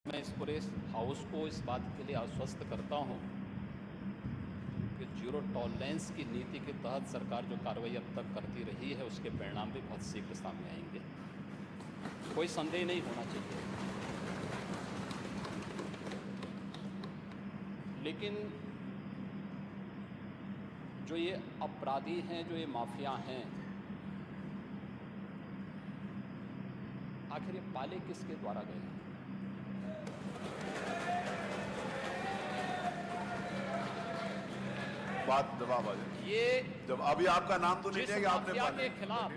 मैं इस पूरे हाउस को इस बात के लिए आश्वस्त करता हूं कि जीरो टॉलरेंस की नीति के तहत सरकार जो कार्रवाई अब तक करती रही है उसके परिणाम भी बहुत शीघ्र सामने आएंगे। कोई संदेह नहीं होना चाहिए। लेकिन जो ये अपराधी हैं, जो ये माफिया हैं, आखिर ये पाले किसके द्वारा गए हैं? बात जवाब आ जाए। ये जब अभी आपका नाम तो नहीं लिया कि आपने माफिया के खिलाफ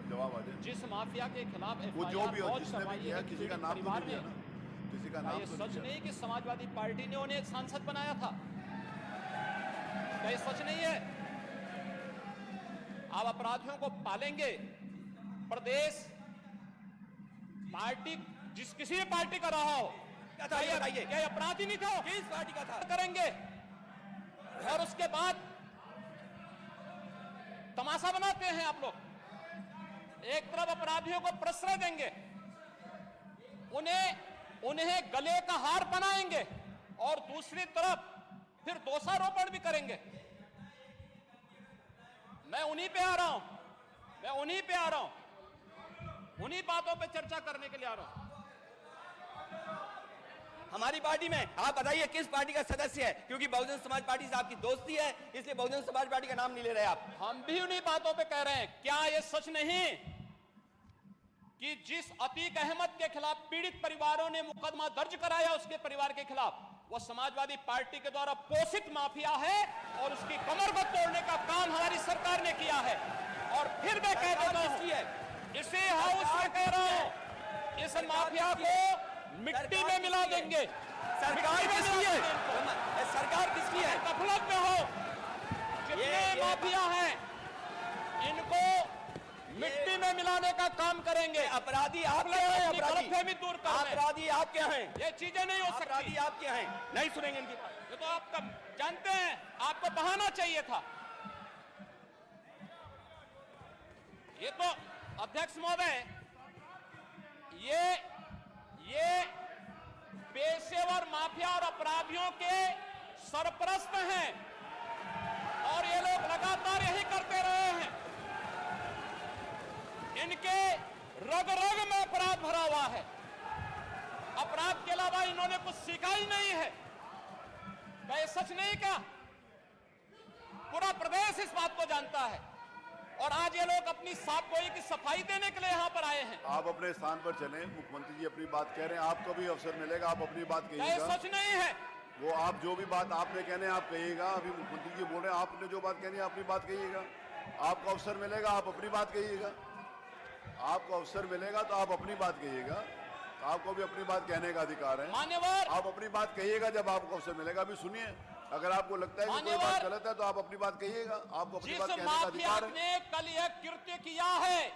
जवाब आ जाए। जिस माफिया के खिलाफ वो जो भी हो, बहुत जिसने भी किया, किसी का नाम तो नहीं लिया ना, किसी का नाम ये तो सच नहीं नहीं कि समाजवादी पार्टी ने उन्हें एक सांसद बनाया था? क्या ये सच नहीं है? आप अपराधियों को पालेंगे, प्रदेश पार्टी जिस किसी भी पार्टी का रहा हो, क्या ये अपराधी नहीं था? किस पार्टी का था? करेंगे और उसके बाद तमाशा बनाते हैं आप लोग। एक तरफ अपराधियों को प्रश्रय देंगे, उन्हें गले का हार बनाएंगे और दूसरी तरफ फिर दोषारोपण भी करेंगे। मैं उन्हीं पे आ रहा हूं, उन्हीं बातों पे चर्चा करने के लिए आ रहा हूं। हमारी पार्टी में आप बताइए किस पार्टी का सदस्य है? क्योंकि बहुजन समाज पार्टी से आपकी दोस्ती है, इसलिए बहुजन समाज पार्टी का नाम नहीं ले रहे आप। हम भी उन्हीं बातों पे कह रहे हैं। क्या यह सच नहीं कि जिस अतीक अहमद के खिलाफ पीड़ित परिवारों ने मुकदमा दर्ज कराया, उसके परिवार के खिलाफ, वो समाजवादी पार्टी के द्वारा पोषित माफिया है और उसकी कमर को तोड़ने का काम हमारी सरकार ने किया है। और फिर मैं कह देता हूं, इसी हाउस में कह रहा हूं, इस माफिया को मिट्टी में मिला देंगे। सरकार किसकी है? सरकार किसकी है? गफलत में हो जितने माफिया हैं, इनको मिट्टी में मिलाने का काम करेंगे। अपराधी आप क्या हैं? गलतफहमी दूर कर रहे हैं। अपराधी आप क्या हैं? ये चीजें नहीं हो सकती। अपराधी आप क्या हैं? नहीं सुनेंगे इनकी बात। ये तो आप जानते हैं, आपको बहाना चाहिए था। ये तो अध्यक्ष महोदय, ये पेशेवर माफिया और अपराधियों के सरपरस्त हैं और ये लोग लगातार यही करते रहे हैं। इनके रग रग में अपराध भरा हुआ है। अपराध के अलावा इन्होंने कुछ सीखा ही नहीं है। क्या ये सच नहीं? क्या पूरा प्रदेश इस बात को जानता है? और आज ये लोग अपनी साफ गोई की सफाई देने के लिए यहां पर आए हैं। आप अपने स्थान पर चलें। मुख्यमंत्री जी अपनी बात कह रहे हैं, आपको भी अवसर मिलेगा, आप अपनी बात कहिएगा। सच नहीं है वो आप जो भी बात आपने कहने आप कहिएगा। अभी मुख्यमंत्री जी बोल रहे हैं, आपने जो बात कहनी है अपनी बात कहिएगा। आपको अवसर मिलेगा, आप अपनी बात कहिएगा। आपको अवसर मिलेगा तो आप अपनी बात कहिएगा। आपको भी अपनी बात कहने का अधिकार है। मान्यवर, आप अपनी बात कहिएगा जब आपको अवसर मिलेगा। अभी सुनिए, अगर आपको लगता है कि कोई बात गलत है तो आप अपनी बात कहिएगा। आपको अपनी बात कहने का अधिकार है। ने कल यह कृत्य किया है,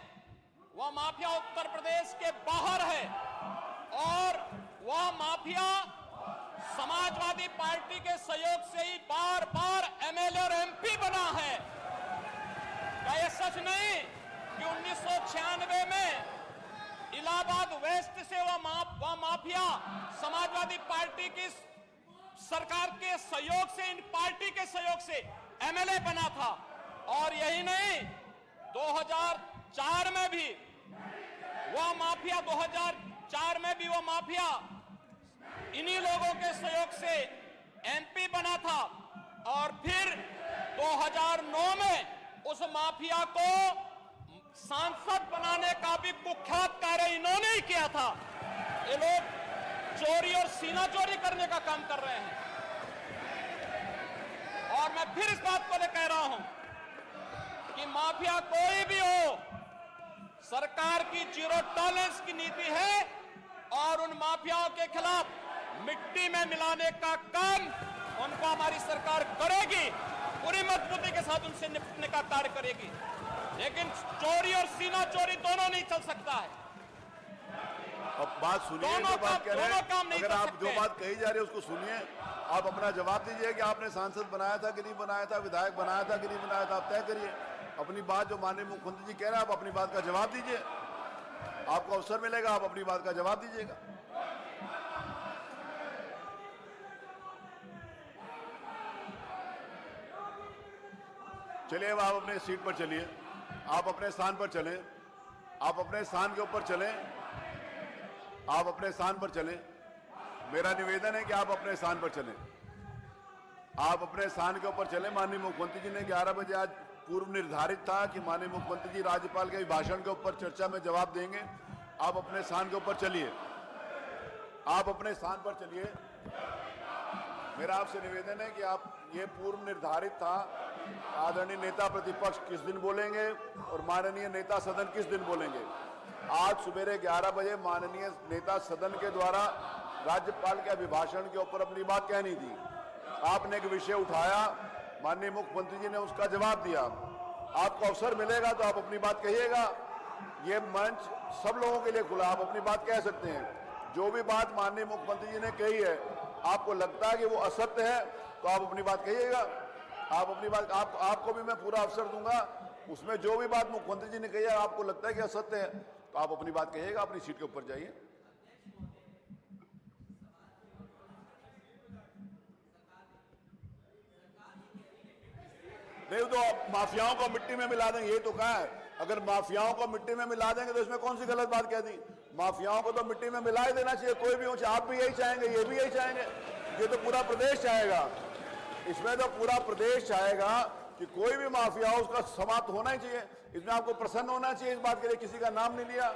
वह माफिया उत्तर प्रदेश के बाहर है और वह माफिया समाजवादी पार्टी के सहयोग से ही बार बार एमएलए और एमपी बना है। क्या यह सच नहीं कि 1996 में इलाहाबाद वेस्ट से वह माफिया समाजवादी पार्टी की सरकार के सहयोग से, इन पार्टी के सहयोग से एमएलए बना था? और यही नहीं, 2004 में भी वह माफिया 2004 में भी वह माफिया इन्हीं लोगों के सहयोग से एमपी बना था। और फिर 2009 में उस माफिया को सांसद बनाने का भी कुख्यात कार्य इन्होंने ही किया था। ये लोग चोरी और सीना चोरी करने का काम कर रहे हैं। और मैं फिर इस बात को ले कह रहा हूं कि माफिया कोई भी हो, सरकार की जीरो टॉलरेंस की नीति है और उन माफियाओं के खिलाफ मिट्टी में मिलाने का काम उनको हमारी सरकार करेगी। पूरी मजबूती के साथ उनसे निपटने का कार्य करेगी। लेकिन चोरी और सीना चोरी दोनों नहीं चल सकता है। अब बात सुनिए, जो बात कह रहे हैं, अगर आप जो बात कही जा रही है उसको सुनिए। आप अपना जवाब दीजिए कि आपने सांसद बनाया था कि नहीं बनाया था, विधायक बनाया था कि नहीं बनाया था। आप तय करिए अपनी बात। जो माननीय मुख्यमंत्री जी कह रहे हैं, आप अपनी बात का जवाब दीजिए। आपको अवसर मिलेगा, आप अपनी बात का जवाब दीजिएगा। चलिए अब आप अपने सीट पर चलिए, आप अपने स्थान पर चलें, आप अपने स्थान के ऊपर चलें, आप अपने स्थान पर चलें। मेरा निवेदन है कि आप अपने स्थान पर चलें, आप अपने स्थान के ऊपर चलें। माननीय मुख्यमंत्री जी ने 11 बजे आज पूर्व निर्धारित था कि माननीय मुख्यमंत्री जी राज्यपाल के अभिभाषण के ऊपर चर्चा में जवाब देंगे। आप अपने स्थान के ऊपर चलिए, आप अपने स्थान पर चलिए। मेरा आपसे निवेदन है कि आप, ये पूर्व निर्धारित था आदरणीय नेता प्रतिपक्ष किस दिन बोलेंगे और माननीय नेता सदन किस दिन बोलेंगे। आज सुबेरे 11 बजे माननीय नेता सदन के द्वारा राज्यपाल के अभिभाषण के ऊपर अपनी बात कहनी थी। आपने एक विषय उठाया, माननीय मुख्यमंत्री जी ने उसका जवाब दिया। आपको अवसर मिलेगा तो आप अपनी बात कहिएगा। ये मंच सब लोगों के लिए खुला, आप अपनी बात कह सकते हैं। जो भी बात माननीय मुख्यमंत्री जी ने कही है, आपको लगता है कि वो असत्य है तो आप अपनी बात कहिएगा। आप अपनी बात, आपको भी मैं पूरा अवसर दूंगा। उसमें जो भी बात मुख्यमंत्री जी ने कही है आपको लगता है कि असत्य है तो आप अपनी बात कहिएगा। अपनी सीट के ऊपर जाइए। नहीं तो आप माफियाओं को मिट्टी में मिला देंगे, ये तो कहा है। अगर माफियाओं को मिट्टी में मिला देंगे तो इसमें कौन सी गलत बात कह दी। माफियाओं को तो मिट्टी में मिला ही देना चाहिए, कोई भी हो। आप भी यही चाहेंगे, ये भी यही चाहेंगे, ये तो पूरा प्रदेश चाहेगा। इसमें तो पूरा प्रदेश चाहेगा कि कोई भी माफिया हो उसका समाप्त होना ही चाहिए। इसमें आपको प्रसन्न होना चाहिए। इस बात के लिए किसी का नाम नहीं लिया।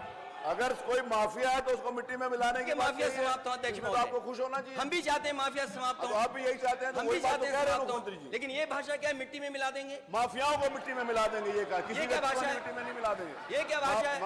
अगर कोई माफिया है तो उसको मिट्टी में मिलाने की माफिया समाप्त हो, इसमें तो आपको खुश होना चाहिए। हम भी चाहते हैं माफिया समाप्त हो, आप भी यही चाहते हैं, तो हम भी चाहते हैं समाप्त हो। मुख्यमंत्री जी, लेकिन ये भाषा क्या है, मिट्टी में मिला देंगे, माफियाओं को मिट्टी में मिला देंगे। ये कहा किसी क्या भाषा है? मिट्टी में नहीं मिला देंगे। ये क्या भाषा है?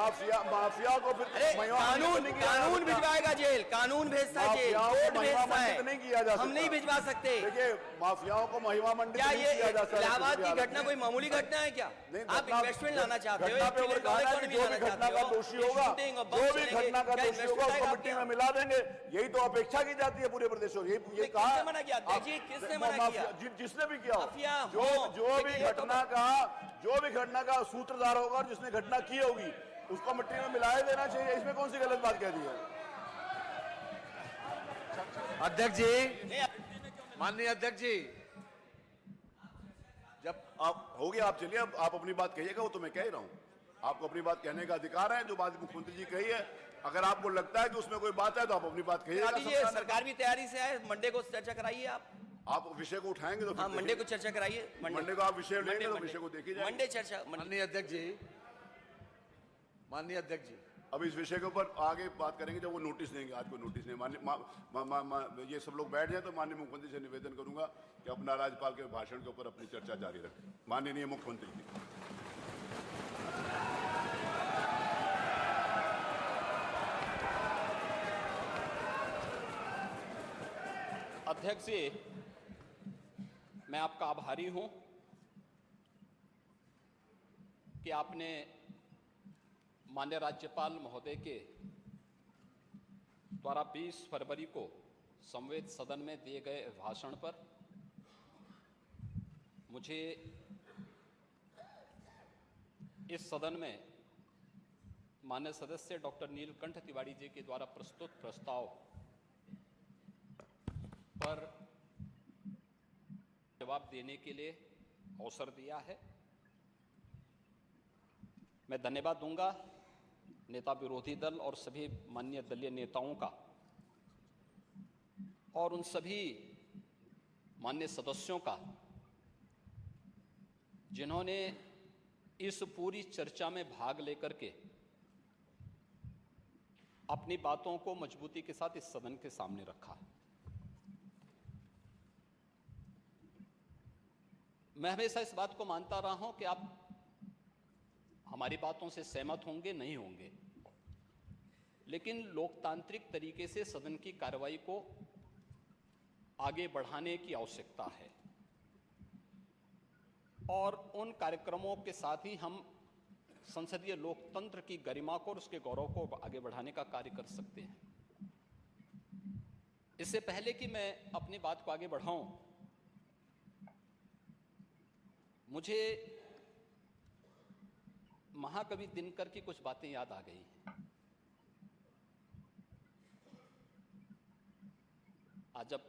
माफिया को फिर कानून भिजवाएगा जेल, कानून भेजता है जेल, कोर्ट भेजता है, नहीं किया जा सकता। हम नहीं भिजवा सकते। देखिए माफियाओं को महिमा मंडित क्या नहीं ये किया जा सकता। इलाहाबाद की घटना कोई मामूली घटना है क्या? आप इन्वेस्टमेंट लाना चाहते हो, घटना पे वो कहा है कि जो भी घटना का दोषी होगा, जो भी घटना का दोषी होगा उसको मिट्टी में मिला देंगे। यही तो अपेक्षा की जाती है पूरे प्रदेश में। ये कहा किसने मना किया? देखिए किसने मना किया? जिसने भी किया माफिया जो भी घटना का सूत्रधार होगा और जिसने घटना की होगी उसको मिट्टी में मिलाए देना चाहिए। इसमें कौन सी गलत बात कह दी है? अध्यक्ष जी, माननीय अध्यक्ष जी, जब आप हो गया, आप चलिए, अब आप अपनी बात कहिएगा। वो तो मैं कह ही रहा हूं, आपको अपनी बात कहने का अधिकार है। जो बात मुख्यमंत्री जी कही है, अगर आपको लगता है कि उसमें कोई बात है तो आप अपनी बात कहिएगा। सरकार भी तैयारी से है, मंडे को चर्चा कराइए। आप विषय को उठाएंगे तो हाँ, मंडे को चर्चा कराइए। मंडे को आप विषय लेंगे तो विषय को देखिए जाएगा। मंडे चर्चा। माननीय अध्यक्ष जी, माननीय अध्यक्ष जी, अब इस विषय के ऊपर आगे बात करेंगे जब वो नोटिस देंगे। आज को नोटिस नहीं, ये सब लोग बैठ जाए तो माननीय मुख्यमंत्री से निवेदन करूंगा कि अपना राज्यपाल के भाषण के ऊपर अपनी चर्चा जारी रखें। माननीय मुख्यमंत्री जी। अध्यक्ष जी, मैं आपका आभारी हूं कि आपने माननीय राज्यपाल महोदय के द्वारा 20 फरवरी को संवेद सदन में दिए गए भाषण पर मुझे इस सदन में माननीय सदस्य डॉक्टर नीलकंठ तिवारी जी के द्वारा प्रस्तुत प्रस्ताव पर जवाब देने के लिए अवसर दिया है। मैं धन्यवाद दूंगा नेता विरोधी दल और सभी माननीय दलीय नेताओं का और उन सभी माननीय सदस्यों का जिन्होंने इस पूरी चर्चा में भाग लेकर के अपनी बातों को मजबूती के साथ इस सदन के सामने रखा। मैं हमेशा इस बात को मानता रहा हूं कि आप हमारी बातों से सहमत होंगे, नहीं होंगे, लेकिन लोकतांत्रिक तरीके से सदन की कार्रवाई को आगे बढ़ाने की आवश्यकता है और उन कार्यक्रमों के साथ ही हम संसदीय लोकतंत्र की गरिमा को और उसके गौरव को आगे बढ़ाने का कार्य कर सकते हैं। इससे पहले कि मैं अपनी बात को आगे बढ़ाऊं, मुझे महाकवि दिनकर की कुछ बातें याद आ गई। आज जब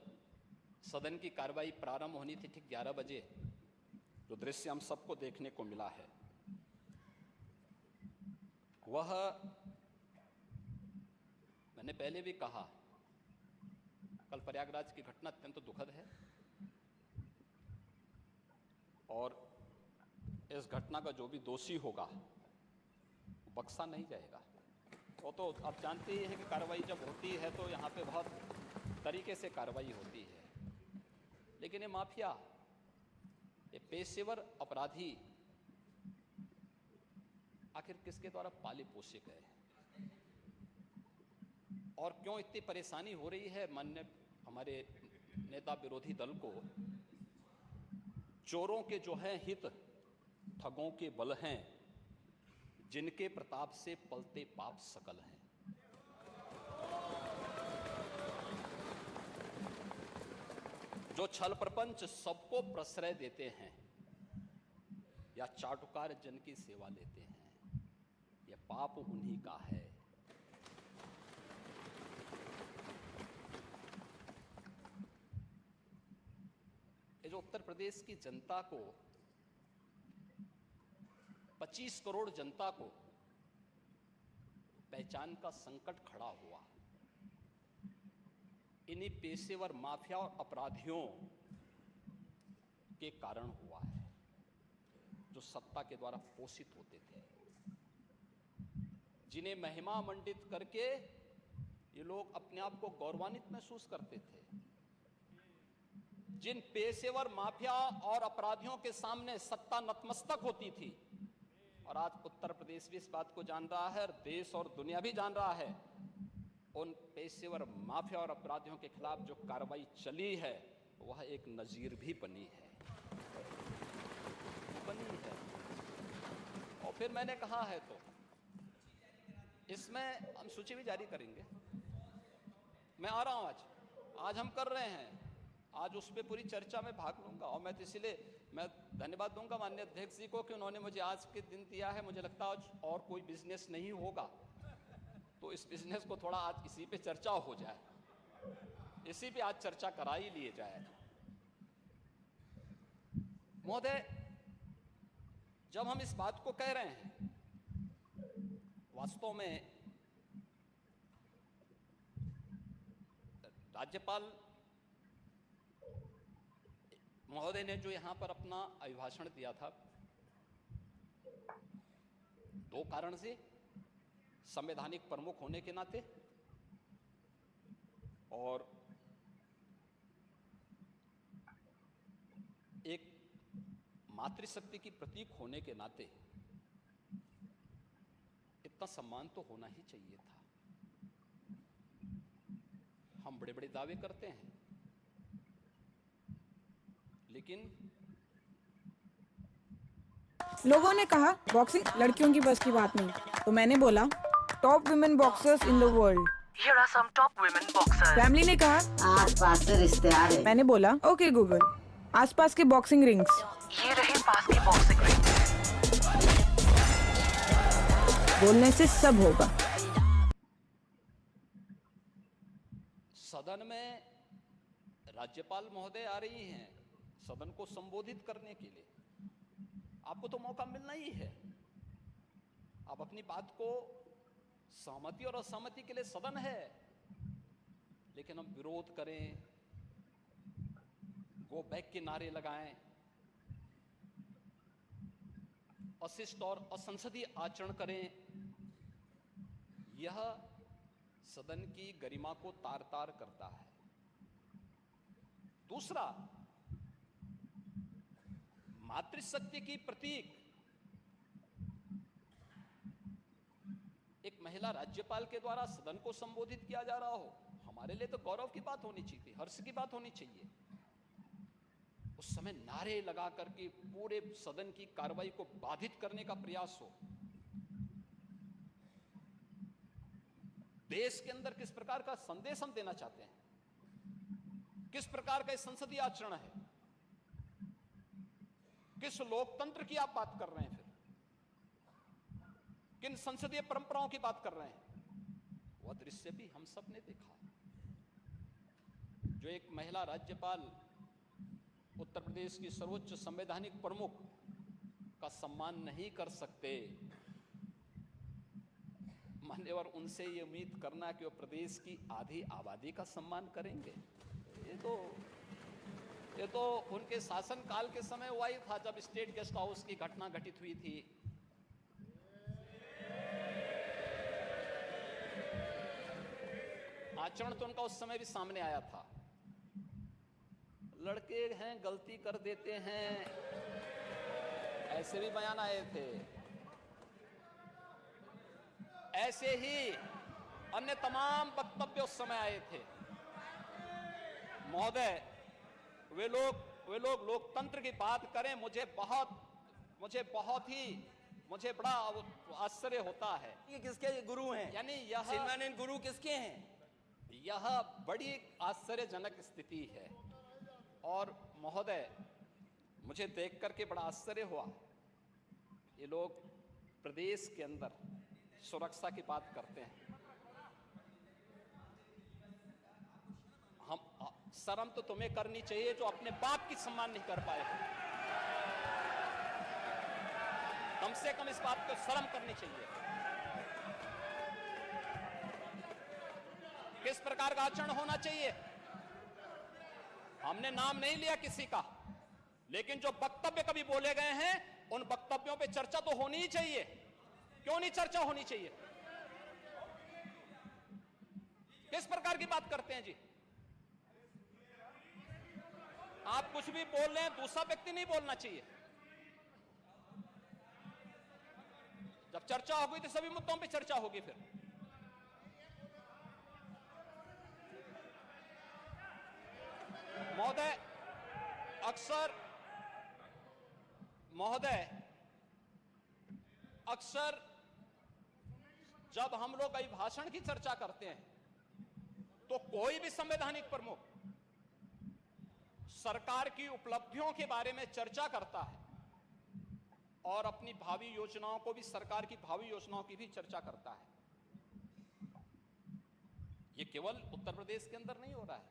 सदन की कार्रवाई प्रारंभ होनी थी ठीक 11 बजे, जो दृश्य हम सबको देखने को मिला है वह, मैंने पहले भी कहा, कल प्रयागराज की घटना अत्यंत दुखद है और इस घटना का जो भी दोषी होगा वो बख्शा नहीं जाएगा। वो तो आप जानते ही हैं कि कार्रवाई जब होती है तो यहाँ पे बहुत तरीके से कार्रवाई होती है, लेकिन ये माफिया, ये पेशेवर अपराधी आखिर किसके द्वारा पाले पोसे गए और क्यों इतनी परेशानी हो रही है? माननीय हमारे नेता विरोधी दल को चोरों के जो है हित ठगों के बल हैं, जिनके प्रताप से पलते पाप सकल हैं। जो छल प्रपंच सबको प्रश्रय देते हैं या चाटुकार जन की सेवा लेते हैं, यह पाप उन्हीं का है। ये जो उत्तर प्रदेश की जनता को, 25 करोड़ जनता को पहचान का संकट खड़ा हुआ, इन्हीं पेशेवर माफिया और अपराधियों के कारण हुआ है, जो सत्ता के द्वारा पोषित होते थे, जिन्हें महिमा मंडित करके ये लोग अपने आप को गौरवान्वित महसूस करते थे। जिन पेशेवर माफिया और अपराधियों के सामने सत्ता नतमस्तक होती थी, और आज उत्तर प्रदेश भी इस बात को जान रहा है और देश और दुनिया भी जान रहा है, उन पेशेवर माफिया और अपराधियों के खिलाफ जो कार्रवाई चली है वह एक नजीर भी बनी है। और फिर मैंने कहा है तो इसमें हम सूची भी जारी करेंगे। मैं आ रहा हूं, आज हम कर रहे हैं, आज उस पर पूरी चर्चा में भाग लूंगा। और मैं तो इसीलिए मैं धन्यवाद दूंगा माननीय अध्यक्ष जी को कि उन्होंने मुझे आज के दिन दिया है। मुझे लगता है आज और कोई बिजनेस नहीं होगा तो इस बिजनेस को थोड़ा आज इसी पे चर्चा हो जाए, इसी पे आज चर्चा करा ही लिए जाए। महोदय, जब हम इस बात को कह रहे हैं, वास्तव में राज्यपाल महोदय ने जो यहां पर अपना अभिभाषण दिया था, दो कारण से, संवैधानिक प्रमुख होने के नाते और एक मातृशक्ति की प्रतीक होने के नाते इतना सम्मान तो होना ही चाहिए था। हम बड़े बड़े दावे करते हैं, लेकिन लोगों ने कहा बॉक्सिंग लड़कियों की बस की बात नहीं, तो मैंने बोला top women boxers in the world. Here are some top women boxers. Family ने कहा आसपास से रिश्ते आ रहे। मैंने बोला ओके गूगल, आसपास के बॉक्सिंग रिंग्स। ये रहे पास की बॉक्सिंग रिंग। बोलने से सब होगा। सदन में राज्यपाल महोदय आ रही हैं सदन को संबोधित करने के लिए, आपको तो मौका मिलना ही है। आप अपनी बात को, सहमति और असहमति के लिए सदन है, लेकिन हम विरोध करें, गो बैक के नारे लगाएं, अशिष्ट और असंसदीय आचरण करें, यह सदन की गरिमा को तार तार करता है। दूसरा, मातृशक्ति की प्रतीक एक महिला राज्यपाल के द्वारा सदन को संबोधित किया जा रहा हो, हमारे लिए तो गौरव की बात होनी चाहिए, हर्ष की बात होनी चाहिए। उस समय नारे लगा करके पूरे सदन की कार्रवाई को बाधित करने का प्रयास हो। देश के अंदर किस प्रकार का संदेश हम देना चाहते हैं, किस प्रकार का संसदीय आचरण है, किस लोकतंत्र की आप बात कर रहे हैं, फिर किन संसदीय परंपराओं की बात कर रहे हैं, वह दृश्य भी हम सब ने देखा। जो एक महिला राज्यपाल उत्तर प्रदेश की सर्वोच्च संवैधानिक प्रमुख का सम्मान नहीं कर सकते, मान्यवर उनसे ये उम्मीद करना कि वो प्रदेश की आधी आबादी का सम्मान करेंगे, ये तो उनके शासनकाल के समय हुआ ही था जब स्टेट गेस्ट हाउस की घटना घटित हुई थी। आचरण तो उनका उस समय भी सामने आया था। लड़के हैं, गलती कर देते हैं, ऐसे भी बयान आए थे। ऐसे ही अन्य तमाम वक्तव्य उस समय आए थे। महोदय, वे लोग लोकतंत्र की बात करें, मुझे बड़ा आश्चर्य होता है। ये किसके गुरु हैं? यानी यह शिवनानंद गुरु किसके हैं? यह बड़ी आश्चर्यजनक स्थिति है। और महोदय, मुझे देख करके बड़ा आश्चर्य हुआ। ये लोग प्रदेश के अंदर सुरक्षा की बात करते हैं। शर्म तो तुम्हें करनी चाहिए जो अपने बाप की सम्मान नहीं कर पाए। कम से कम इस बात को शर्म करनी चाहिए। किस प्रकार का आचरण होना चाहिए? हमने नाम नहीं लिया किसी का, लेकिन जो वक्तव्य कभी बोले गए हैं उन वक्तव्यों पे चर्चा तो होनी ही चाहिए। क्यों नहीं चर्चा होनी चाहिए? किस प्रकार की बात करते हैं जी? आप कुछ भी बोल रहे हैं, दूसरा व्यक्ति नहीं बोलना चाहिए। जब चर्चा होगी तो सभी मुद्दों पे चर्चा होगी। फिर महोदय, अक्सर जब हम लोग अभिभाषण की चर्चा करते हैं तो कोई भी संवैधानिक प्रमुख सरकार की उपलब्धियों के बारे में चर्चा करता है और अपनी भावी योजनाओं को भी, सरकार की भावी योजनाओं की भी चर्चा करता है। ये केवल उत्तर प्रदेश के अंदर नहीं हो रहा है,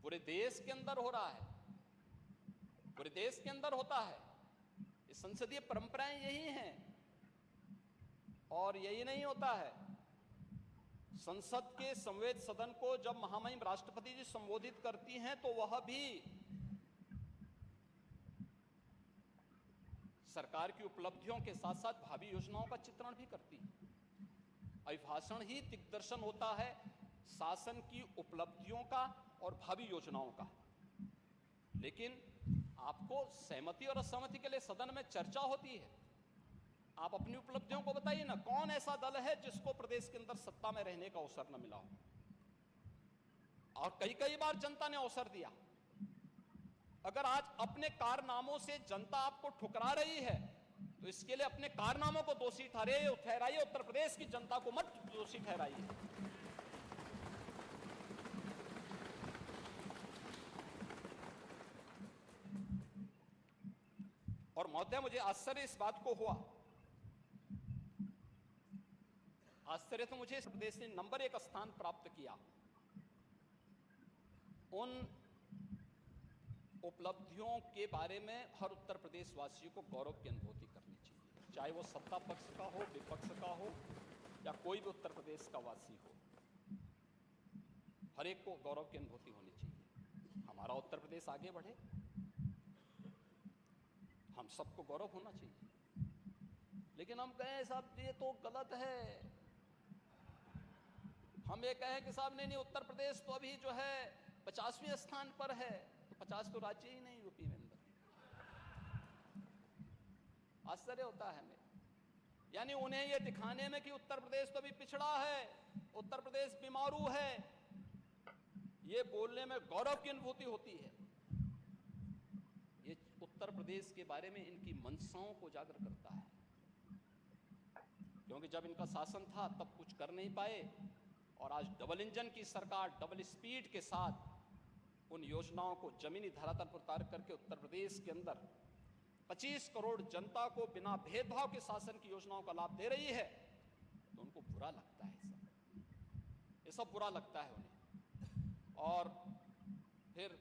पूरे देश के अंदर हो रहा है, पूरे देश के अंदर होता है। ये संसदीय परंपराएं यही हैं। और यही नहीं होता है, संसद के संवैध सदन को जब महामहिम राष्ट्रपति जी संबोधित करती हैं तो वह भी सरकार की उपलब्धियों के साथ साथ भावी योजनाओं का चित्रण भी करती है। अभिभाषण ही दिग्दर्शन होता है शासन की उपलब्धियों का और भावी योजनाओं का। लेकिन आपको सहमति और असहमति के लिए सदन में चर्चा होती है। आप अपनी उपलब्धियों को बताइए ना। कौन ऐसा दल है जिसको प्रदेश के अंदर सत्ता में रहने का अवसर न मिला हो? और कई बार जनता ने अवसर दिया। अगर आज अपने कारनामों से जनता आपको ठुकरा रही है तो इसके लिए अपने कारनामों को दोषी ठहराइए, उत्तर प्रदेश की जनता को मत दोषी ठहराइए। और महोदय, मुझे आश्चर्य इस बात को हुआ, आश्चर्य तो मुझे इस प्रदेश ने नंबर 1 स्थान प्राप्त किया। उन उपलब्धियों के बारे में हर उत्तर प्रदेश वासियों को गौरव की अनुभूति करनी चाहिए, चाहे वो सत्ता पक्ष का हो, विपक्ष का हो, या कोई भी उत्तर प्रदेश का वासी हो। हर एक को गौरव की अनुभूति होनी चाहिए। हमारा उत्तर प्रदेश आगे बढ़े, हम सबको गौरव होना चाहिए। लेकिन हम कहें साहब ये तो गलत है, हम ये कहें कि साहब नहीं, उत्तर प्रदेश तो अभी जो है 50वें स्थान पर है, तो 50 तो राज्य ही नहीं यूपी में अंदर। आश्चर्य होता है हमें। यानी उन्हें ये दिखाने में कि उत्तर प्रदेश तो अभी पिछड़ा है, उत्तर प्रदेश बीमारू है, ये बोलने में गौरव की अनुभूति होती है। ये उत्तर प्रदेश के बारे में इनकी मंशाओं को उजागर करता है। क्योंकि जब इनका शासन था तब कुछ कर नहीं पाए, और आज डबल इंजन की सरकार डबल स्पीड के साथ उन योजनाओं को जमीनी धरातल पर उतार करके उत्तर प्रदेश के अंदर 25 करोड़ जनता को बिना भेदभाव के शासन की योजनाओं का लाभ दे रही है, तो उनको बुरा लगता है। ये सब बुरा लगता है उन्हें। और फिर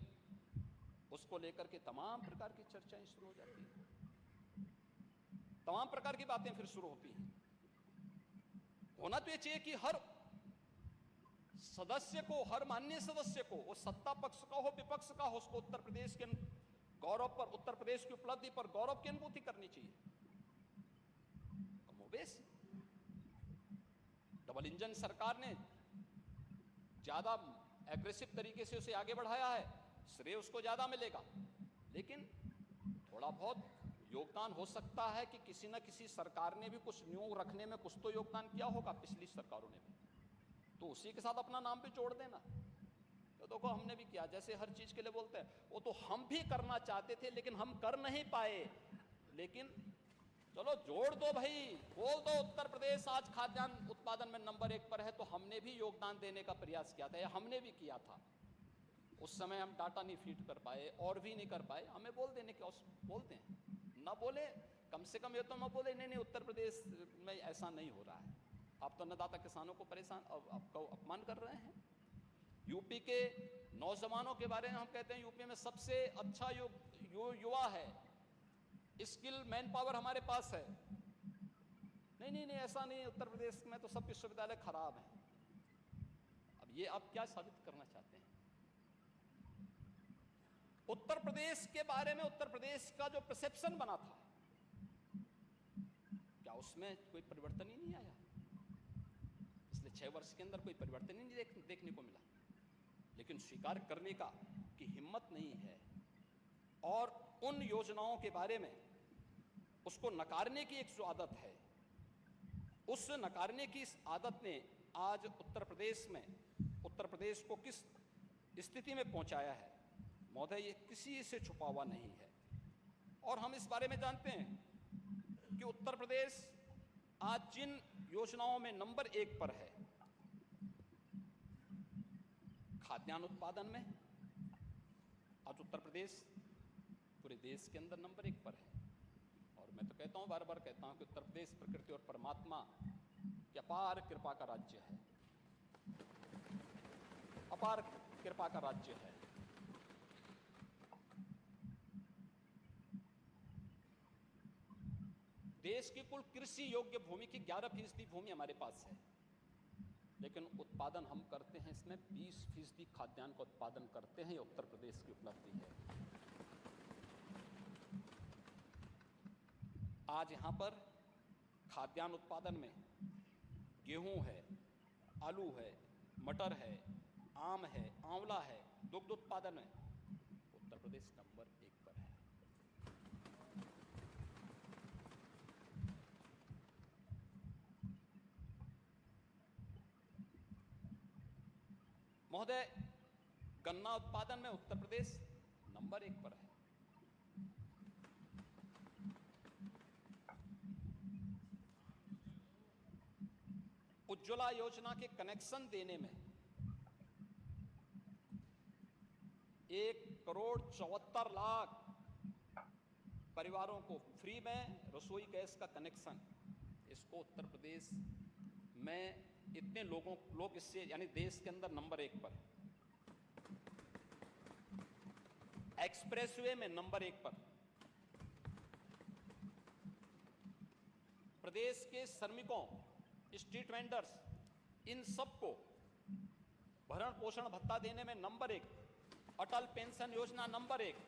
उसको उसको लेकर के तमाम प्रकार की चर्चाएं शुरू हो जाती हैं, तमाम प्रकार की बातें फिर शुरू होती हैं। होना तो ये चाहिए कि हर सदस्य को, हर माननीय सदस्य को, वो सत्ता पक्ष का हो विपक्ष का हो, उसको उत्तर प्रदेश के गौरव पर, उत्तर प्रदेश की उपलब्धि पर गौरव की अनुभूति करनी चाहिए। कमोबेश डबल इंजन सरकार ने ज्यादा एग्रेसिव तरीके से उसे आगे बढ़ाया है, श्रेय उसको ज्यादा मिलेगा, लेकिन थोड़ा बहुत योगदान हो सकता है कि किसी न किसी सरकार ने भी कुछ न्यू रखने में कुछ तो योगदान किया होगा, पिछली सरकारों ने भी, तो उसी के साथ अपना नाम भी जोड़ देना। तो देखो हमने भी किया, जैसे हर चीज के लिए बोलते हैं, वो तो हम भी करना चाहते थे लेकिन हम कर नहीं पाए, लेकिन चलो जोड़ दो भाई, बोल दो उत्तर प्रदेश आज खाद्यान्न उत्पादन में नंबर 1 पर है, तो हमने भी योगदान देने का प्रयास किया था, या हमने भी किया था। उस समय हम डाटा नहीं फीड कर पाए और भी नहीं कर पाए, हमें बोल देने के, बोलते हैं ना, बोले कम से कम ये तो मैं बोले नहीं उत्तर प्रदेश में ऐसा नहीं हो रहा है, आप तो अन्नदाता किसानों को परेशान, आपको अपमान कर रहे हैं। यूपी के नौजवानों के बारे में हम कहते हैं यूपी में सबसे अच्छा युवा है, स्किल मैन पावर हमारे पास है। नहीं ऐसा नहीं, उत्तर प्रदेश में तो सब विश्वविद्यालय खराब हैं। अब ये आप क्या साबित करना चाहते हैं? उत्तर प्रदेश के बारे में, उत्तर प्रदेश का जो परसेप्शन बना था, क्या उसमें कोई परिवर्तन ही नहीं आया? पिछले 6 वर्ष के अंदर कोई परिवर्तन ही नहीं देखने को मिला, लेकिन स्वीकार करने का की हिम्मत नहीं है, और उन योजनाओं के बारे में उसको नकारने की एक जो आदत है, उस नकारने की इस आदत ने आज उत्तर प्रदेश में, उत्तर प्रदेश को किस स्थिति में पहुंचाया है महोदय, ये किसी से छुपा हुआ नहीं है। और हम इस बारे में जानते हैं कि उत्तर प्रदेश आज जिन योजनाओं में नंबर 1 पर है, खाद्यान्न उत्पादन में आज उत्तर प्रदेश पूरे देश के अंदर नंबर 1 पर है। और मैं तो कहता हूं, बार बार कहता हूं कि उत्तर प्रदेश प्रकृति और परमात्मा की अपार कृपा का राज्य है, अपार कृपा का राज्य है। देश की कुल कृषि योग्य भूमि की 11% भूमि हमारे पास है, लेकिन उत्पादन हम करते हैं इसमें 20% खाद्यान्न का उत्पादन करते हैं, ये उत्तर प्रदेश की उपलब्धि है। आज यहाँ पर खाद्यान्न उत्पादन में गेहूं है, आलू है, मटर है, आम है, आंवला है, दुग्ध उत्पादन में उत्तर प्रदेश नंबर 1 पर है। महोदय, गन्ना उत्पादन में उत्तर प्रदेश नंबर 1 पर है। उज्ज्वला योजना के कनेक्शन देने में 1,74,00,000 परिवारों को फ्री में रसोई गैस का कनेक्शन, इसको उत्तर प्रदेश में इतने लोग इससे, यानी देश के अंदर नंबर 1 पर, एक्सप्रेसवे में नंबर 1 पर, प्रदेश के श्रमिकों, स्ट्रीट वेंडर्स, इन सबको भरण पोषण भत्ता देने में नंबर 1, अटल पेंशन योजना नंबर 1,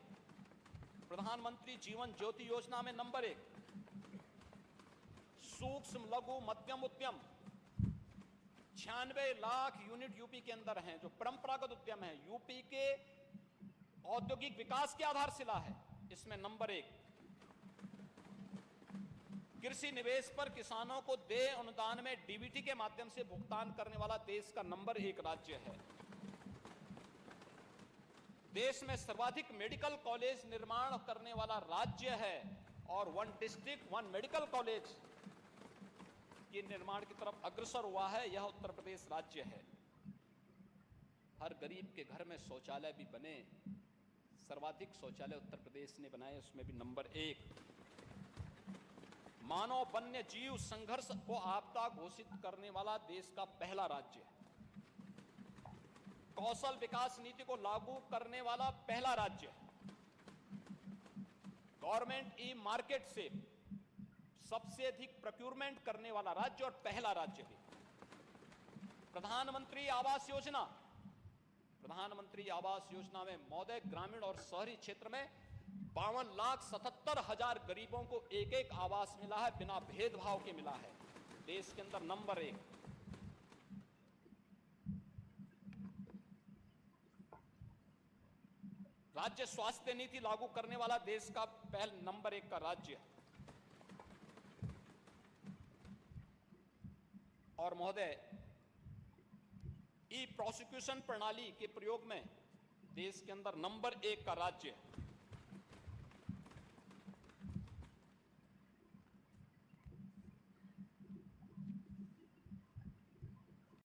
प्रधानमंत्री जीवन ज्योति योजना में नंबर 1, सूक्ष्म लघु मध्यम उद्यम 96 लाख यूनिट यूपी के अंदर हैं, जो परंपरागत उद्यम है, यूपी के औद्योगिक विकास की आधारशिला है, इसमें नंबर 1। कृषि निवेश पर किसानों को देय अनुदान में डीबीटी के माध्यम से भुगतान करने वाला देश का नंबर 1 राज्य है। देश में सर्वाधिक मेडिकल कॉलेज निर्माण करने वाला राज्य है, और 1 डिस्ट्रिक्ट 1 मेडिकल कॉलेज के निर्माण की तरफ अग्रसर हुआ है, यह उत्तर प्रदेश राज्य है। हर गरीब के घर में शौचालय भी बने, सर्वाधिक शौचालय उत्तर प्रदेश ने बनाए, उसमें भी नंबर 1। मानव वन्य जीव संघर्ष को आपदा घोषित करने वाला देश का पहला राज्य है। कौशल विकास नीति को लागू करने वाला पहला राज्य है। गवर्नमेंट ई मार्केट से सबसे अधिक प्रोक्यूरमेंट करने वाला राज्य और पहला राज्य भी। प्रधानमंत्री आवास योजना में महोदय ग्रामीण और शहरी क्षेत्र में 52,77,000 गरीबों को एक एक आवास मिला है, बिना भेदभाव के मिला है, देश के अंदर नंबर 1। राज्य स्वास्थ्य नीति लागू करने वाला देश का पहल नंबर 1 का राज्य। और महोदय ई प्रोसिक्यूशन प्रणाली के प्रयोग में देश के अंदर नंबर 1 का राज्य है।